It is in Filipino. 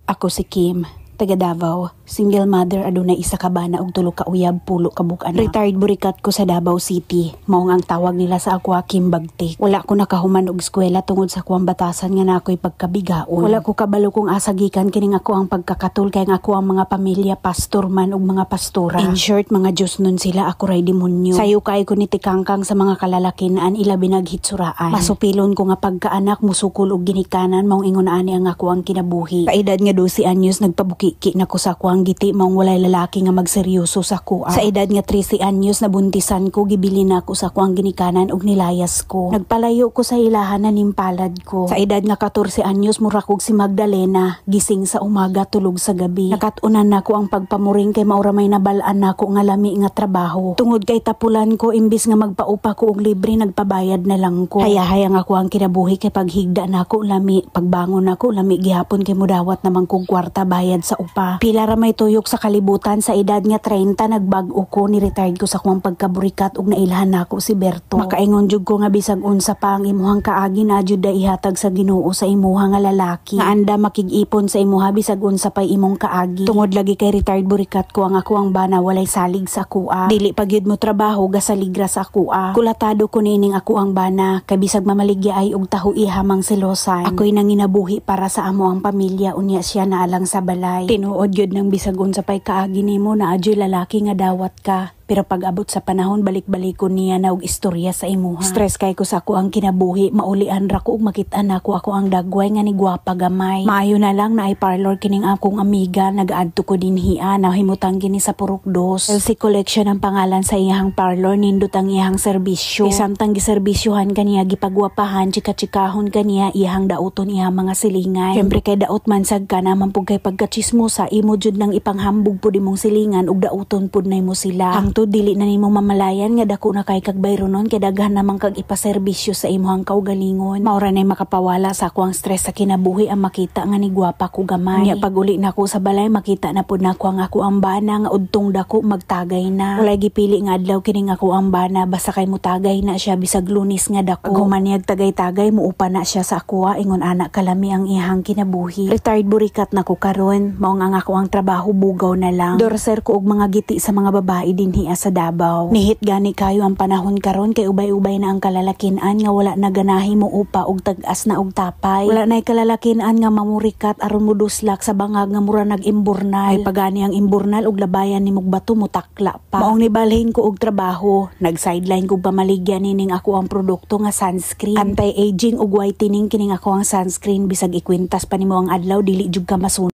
Ako si Kim, taga Davao. Single mother, adunay isa ka bana og tulo ka uyab, pulo ka bug-anak. Retired burikat ko sa Davao City. Mao nga ang tawag nila sa ako Kim Bagtik. Wala ko nakahuman og eskwela tungod sa kuwang batasan nga nakoy pagkabigaon. Wala ko kabalo kung asa gikan kining ako ang pagkakatul kay nga ako ang mga pamilya pastor man og mga pastora. In short, mga Diyos nun sila, ako ray demonyo. Sayo kay ko ni tikangkang sa mga kalalakinan ila binaghitsuraan. Masupilon ko nga pagkaanak musukol og ginikanan maong ingon ani ang ako ang kinabuhi. Sa edad nga 12 anyos nagpabukiki nako sa ako ang giti maong walay lalaki nga magseryoso sa kuha. Sa edad nga 13 anyos nabuntisan ko, gibili na ako sa kuang ginikanan og nilayas ko. Nagpalayo ko sa ilahan na nimpalad ko. Sa edad nga 14 anyos murakog si Magdalena, gising sa umaga tulog sa gabi. Nakatunan nako ang pagpamuring kay maura may nabalaan nako nga lami nga trabaho. Tungod kay tapulan ko imbis nga magpaupa ko og libre nagpabayad na lang ko. Hayahayang ako ang kinabuhi kay paghigda nako lami, pagbangon nako lami gihapon kay mudawat naman kog kwarta bayad sa upa. Pila ra may tuyok sa kalibutan. Sa edad nga 30 nagbag-o ko, ni-retired ko sa kuwang pagkaburikat ug nailhan nako si Berto. Makaingon jud ko nga bisag unsa pa ang imuhang kaagi na jud ihatag sa Ginoo sa imuha nga lalaki. Nga anda makig-ipon sa imuha bisag unsa pa imong kaagi. Tungod lagi kay retired burikat ko ang ako ang bana walay salig sa kuha. Dili pa gyud mo trabaho gasaligra sa kuha. Kulatado ko nining ako ang bana kay bisag mamaligya ay og taho ihamang selosan. Ako'y nanginabuhi para sa amo ang pamilya unya siya na alang sa balay. Tinuod gyud nang bisag unsa pay kaagi nimo na adyoy lalaki nga dawat ka. Pero pag abot sa panahon balik-balikon niya na og istorya sa imuha. Stress kay ko sa ako ang kinabuhi, maulian ra ko ug makit-an ako ang dagway nga ni gwapa gamay. Maayo na lang na ay parlor kining akong amiga, nag-adto ko dinhian na himutang kini sa Purok 2. LC Collection ang pangalan sa iyang parlor, nindot ang iyang serbisyo. Samtang giserbisyuhan kaniya gipagwapahan, chika-chikahon kaniya iyang dauton iyang mga silingan. Syempre kay daot man sad ka naman pug kay pagkachismosa imo jud nang ipanghambog pud imong silingan ug dauton pud nay mo sila. Dili na nimo mamalayan nga dako na kay kag bayronon kay daghan namang kag ipaserbisyo sa imong kaugalingon. Maura nay makapawala sa ako ang stress sa kinabuhi ang makita nga ni gwapa ko gamay. Nya pag uli nako sa balay makita na pud nako ang ako ang bana nga udtong dako magtagay na. Walay gipili nga adlaw kini nga ako ang bana basta kay mutagay na siya bisag Lunes nga dako. Pag humaniag tagay-tagay muupa na siya sa ako ingon ana kalami ang ihang kinabuhi. Retired burikat nako karon, mao nga ako ang trabaho bugaw na lang. Dorser ko og mga giti sa mga babae dinhi sa Davao. Nihit gani kayo ang panahon karon kay ubay-ubay na ang kalalakinan nga wala na ganahi mo upa og tag-as na og tapay. Wala nay kalalakinan nga mamurikat aron moduslak sa bangag nga mura nag-imburnal. Ay pagani ang imburnal og labayan ni bato mutakla pa. Maong nibalhin ko og trabaho, nag-sideline ko pamaligya nining ako ang produkto nga sunscreen. Anti-aging ug whitening kining ako ang sunscreen bisag ikwintas pa nimo ang adlaw dili jud ka masun